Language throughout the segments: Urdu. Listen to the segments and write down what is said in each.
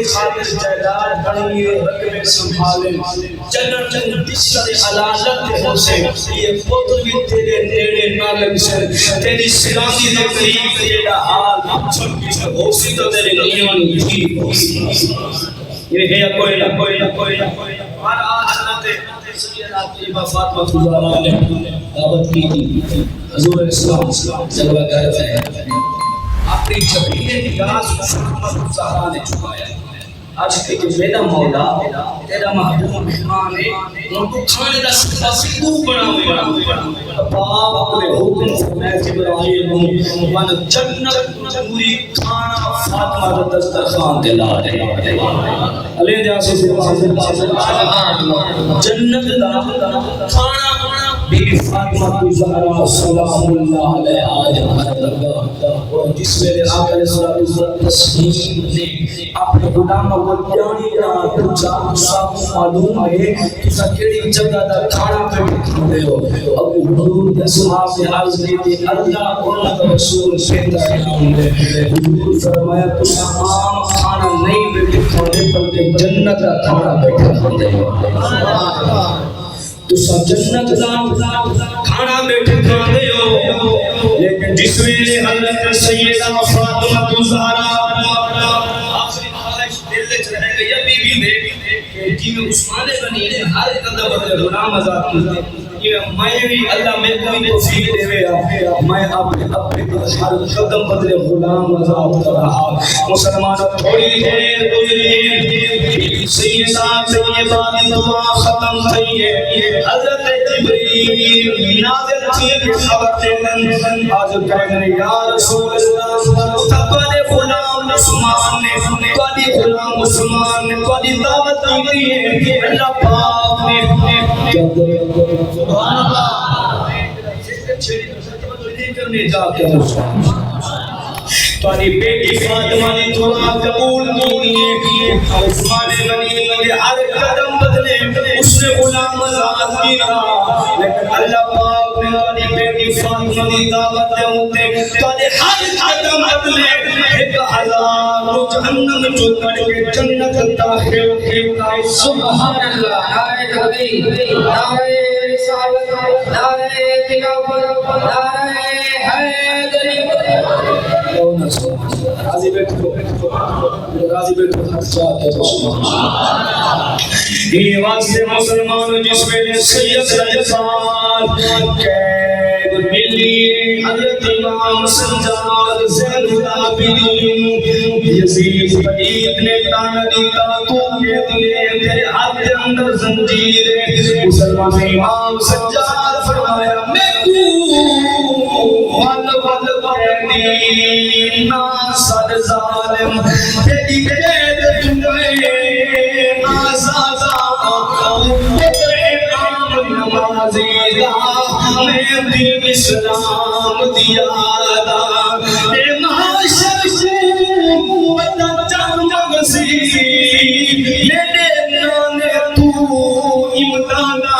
خاطر جائیداد بڑھنی رقبے سنبھالے جنت بستر علالت ہو سے یہ پتر بھی تیرے نیڑے نہ لگ سے تیری سلامی دے قریب تیرا حال چھٹ پیچھے ہو سی تو تیرے ایمان کی ہو سی یہ ہے کوئی نہ کوئی نہ کوئی نہ کوئی ہر حضرت سیدہ طیبہ فاطمہ زہرا نے دعوت کی تھی حضور اسلام جلوہ گر میں اپنی جبین نگاہ محمد زہرا نے چکایا آج کہ میرا مولا تیرا محبوب مہمان ہے ان کو کھانے کا سکو بنا ہوا باپ اپنے حکم فرمائے جبرائیل من جنت پوری کھانا فاطمہ کا دسترخوان دلا دے علیہ جاسے جنت دا کھانا بی فاطمہ زہرا سلام اللہ علیہ آج ہمارا لگا اور جس میرے آقا علیہ الصلوۃ والسلام نے اپنے غلام کو جانی نہ پوچھا سب معلوم ہے کہ کیڑی جگہ دا کھانا پہ کھاندے ہو ابو حضور کے صحابہ نے عرض کی تھی اللہ اللہ کا رسول پیدا کرے حضور فرمایا تم عام کھانا نہیں بیٹھے کھاندے بلکہ جنت کا کھانا بیٹھے کھاندے ہو تو سب جنت دا کھانا بیٹھے کھاندے ہو لیکن جس ویلے حضرت سیدہ فاطمہ زہرا آخری خواہش دل وچ رہ گئی ابھی بھی دیکھ کہ جی میں عثمان غنی نے ہر قدم پر غلام آزاد کیتے کہ میں بھی اللہ میرے کو توفیق دے میں اپنے ہر قدم بدلے غلام آزاد کر رہا مسلمانوں تھوڑی دیر گزری سیدہ طیبہ کی دعا ختم ہوئی ہے حضرت جبریل نازل تھی کہ خبر دین آج کہنے یا رسول اللہ تقوی غلام عثمان نے قاضی غلام عثمان نے قاضی دعوت دی گئی ہے کہ اللہ پاک نے سبحان اللہ کرنے جاتے ہیں تاری بیٹی فاطمہ نے دعا قبول کی عثمان غنی نے ہر قدم بدلے اس نے غلام آزاد کیا لیکن اللہ پاک نے تاری بیٹی فاطمہ کی دعوت دے ہوتے تاری ہر قدم بدلے 1000 جہنم جو کر کے جنت داخل کیا سبحان اللہ نعرہ تکبیر نعرہ رسالت نعرہ خلافت نعرہ حیدری راضی بیٹھو یہ واسطے مسلمان جس میں سید رجفان قید ملی حضرت امام سجاد زین العابدین یزید پلید نے تانا دیتا تو قید لے تیرے ہاتھ کے اندر زنجیر مسلمان امام سجاد فرمایا میں کو ول قیدی ناصر ظالم تیری قید تمہیں آزادہ امام نمازی دا میں دین اسلام دیا دا اے معاشر سے وطن جنگ سی میرے نانے تو امدادا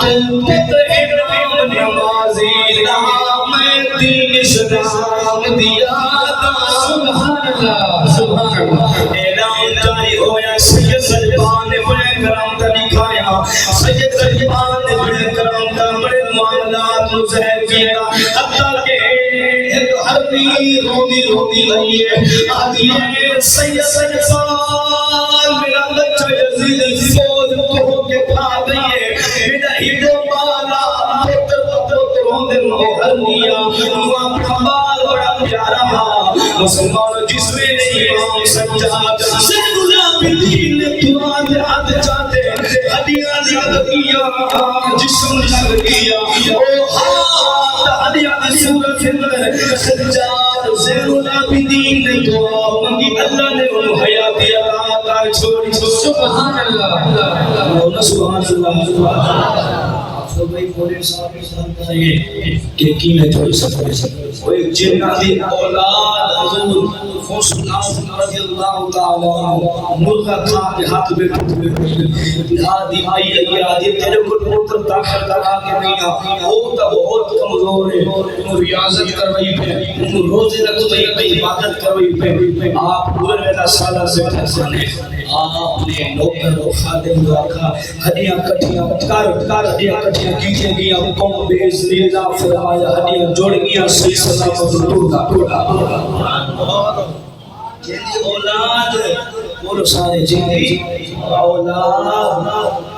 تو امام نمازی دا میں دین اسلام دیا دا سبحان اللہ سبحان اللہ اعلان جاری ہویا سید سلمان نے بڑے کرم کا دکھایا سید سلمان نے بڑے کرم کا بڑے معاملات مظاہر کیا حتیٰ کہ ایک حرمی روی لئی ہے آدھی ہے سید سلمان میرا بچہ یزید فوج تو ہو کے کھا گئی ہے میرا ہیڈو بالا پتر ہوندے محرمیا وہاں اپنا بال بڑا پیارا مسلمان جس میں نہیں امام سجاد زین العابدین نے دعا دے ہاتھ چاہتے ہدیہ زیادہ کیا جسم لگ گیا او ہاتھ ہدیہ کی صورت اندر سجاد زین العابدین نے دعا مانگی اللہ نے ان حیات عطا چھوڑی سبحان اللہ سبحان اللہ تو بھائی بولے صاحب سنتا ہے کہ کی میں تھوڑی سفر وہ ایک جنہ دی اولاد حضور حسن رضی اللہ تعالی مرغا کھا کے ہاتھ میں آدھی آئی آدھی تیرے کو پوتر داخل کرا کے نہیں وہ تو بہت کمزور ہے انہوں ریاضت کروائی پہ انہوں روزے رکھوائی پہ عبادت کروائی پہ آپ پورے میرا سالہ سے پھنسانے آپ نے نوکر و خادم رکھا ہڈیاں کٹیاں کار ہڈیاں کٹیاں کیجے گیا قوم بیز ریزا فرمایا ہڈیاں جوڑ گیا صحیح سلامت ٹوٹا جیلی اولاد وہ سارے جیلی اولاد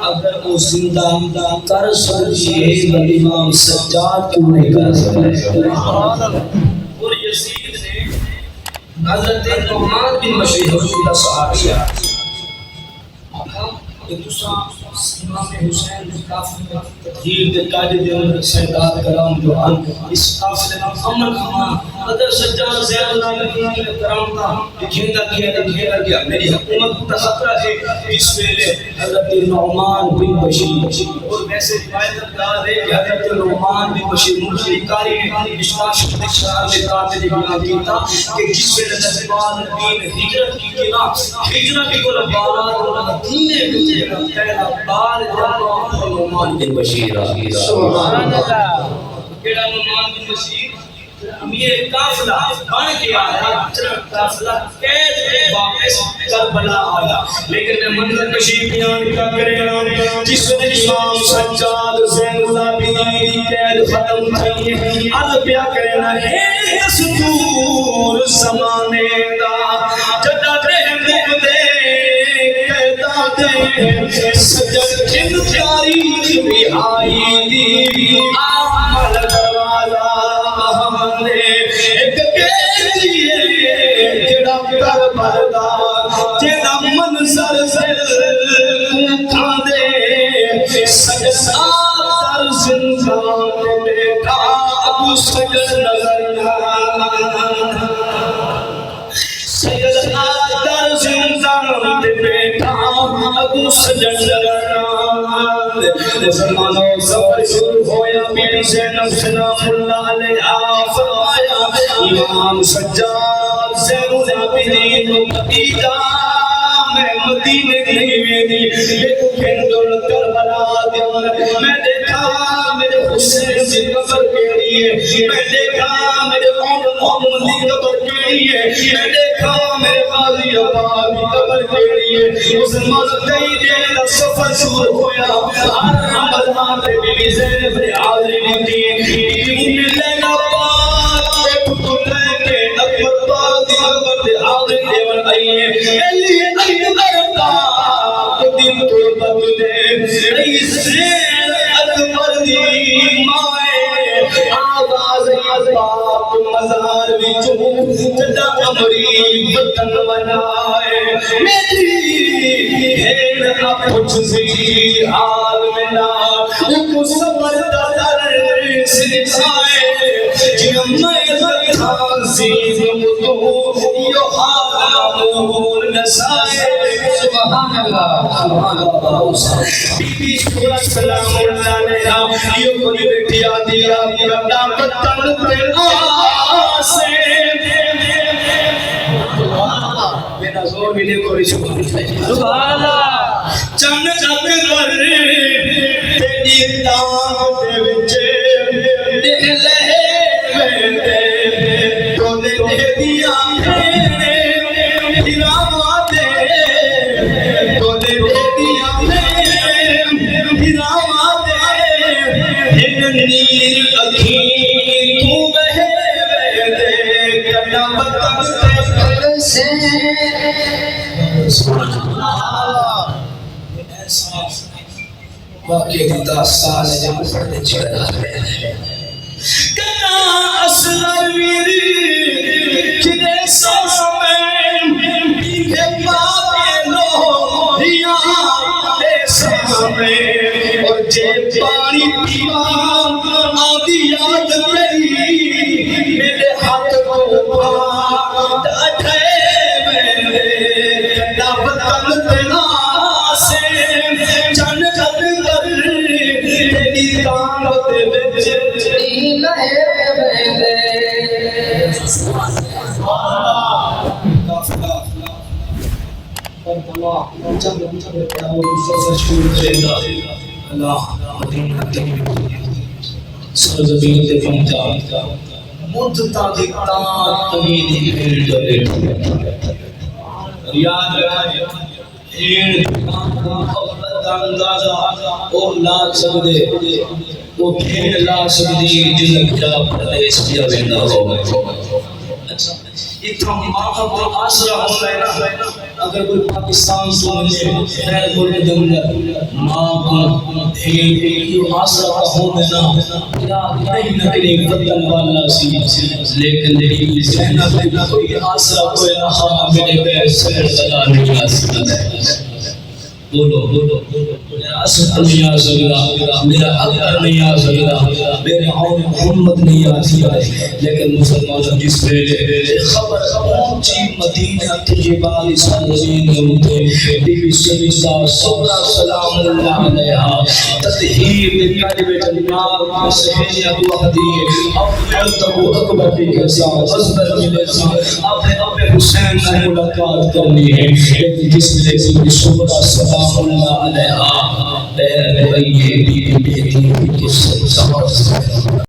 اگر وہ زندہ کر سکے امام سجاد کیوں نہیں کر سکتے اور یزید نے حضرت نعمان بن بشیر رسول اللہ صحابی ایک دوسرا امام حسین کافی تقدیر کے قائد دیون سیدات کرام جو اس قافلے میں عمل کما حضرت سجاد زید اللہ کرام کا گھیرا گیا میری حکومت کا خطرہ ہے اس ویلے حضرت نعمان بن بشیر اور ویسے روایت دار ہے کہ حضرت نعمان بن بشیر مرشد کاری نے مشکاہ شریف شرح میں کاتب بیان کیا تھا کہ جس ویلے نبی دین ہجرت کی کہ نا ہجرت کی کوئی بات مدینے پہلا بار نعمان بن بشیر سبحان اللہ کیڑا نعمان بن بشیر امیر قافلہ بن کے آیا قافلہ قید کے واپس کربلا آیا لیکن میں منظر کشی بیان کیا کرے جس نے امام سجاد زین العابدین قید ختم کی عرض بیا کرنا ہے دستور زمانے دا جدا رحم دے قیدا دے سجد جن تاریخ بھی آئی دی آمال دروازہ ایک کہتی ہے جڑا کربلا جڑا منظر کھا دے سجدہ در زندان بیٹا ابو سجد نظر سجدہ در زندان بیٹا ابو سجد نظر زمانہ سفر شروع ہویا بی زینب سلام اللہ علیہ فرمایا امام سجاد زین العابدین مدینہ میں مدینے نہیں ویدی لیکن پھندل کربلا دیا میں دیکھا میرے حسین کی قبر کیڑی ہے میں دیکھا میرے محمد کی قبر کیڑی ہے میں دیکھا میرے غازی عباد کی قبر کیڑی ہے اس مزدہی دینا سفر شروع ہویا ہر رمضان پہ بی زینب نے حاضری دی ملے گا پاک ایک کلے کے اکبر پاک دی اکبر دے حاضر دیون آئیے ایلی اکبر پاک دن تربت دے رئیس زین اکبر دی مائے آواز پاک مزار وچوں جدا امری وطن بنائے میری ہین اپچ سی حال منا اکو سبر در سنسائے جن میں رکھا زین مدو یو حالامون نسائے سبحان اللہ سبحان اللہ بی بی شکر سلام اللہ علیہ یہ کوئی بیٹی آدھی اپنا وطن پر آسے میرا زور بھی نہیں کوئی سبحان اللہ چند اکبر تیری دان دے وچے نہلے ویندے تولے دے دیا ہراما دے تولے دے دیا ہراما دے ہن نیل اکھیں تو بہے ویندے کنا وطن سے سبحان اللہ احساس واقعی دا سال جب پڑھنے چڑھا رہے ہیں کنا اصغر ویری کنے سامیں بیگے پاتے لوہیاں دے سامیں اور جے پانی پیوان آدھی یاد میری میرے ہاتھ کو پاک ڈاٹھے میرے کنا وطن تینا سے جن جد کر تیری سرزمین تے پہنچا مدتا دی تات تمید بھیڑ جلے یاد رکھا بھیڑ کا اندازہ اور لا سکدے وہ بھیڑ لا سکدی جن کیا پردیس کیا ویندا ہوگا اچھا اتنا محبت آسرا ہوتا ہے نا اگر کوئی پاکستان تو مجھے خیر ملک اندر ماں کو بھیڑ آسرا ہوتا ہے نا یا کہیں نہ کہیں فتن والا سی لیکن دیکھیں ذہنہ پہ کوئی آسرا کوئی نہ میرے پہ سر صدا نہیں آ سکتا ہے بولو میرا اسد نہیں آ سکتا میرا اکبر نہیں آ سکتا میرے عون محمد نہیں آ سکتا لیکن مسلمان جس ویلے خبر پہنچی مدینہ طیبہ سرزمین میں بی بی سیدہ سہرا سلام اللہ علیہا تطہیر بکلمۃ اللہ سہیل ابو ہدی ابو اکبر کے ساتھ حضرت کے ساتھ اپنے ابو حسین سے ملاقات کرنی ہے لیکن جس ویلے سہرا سلام اللہ علیہا پہلے یہ بی بی کے ساتھ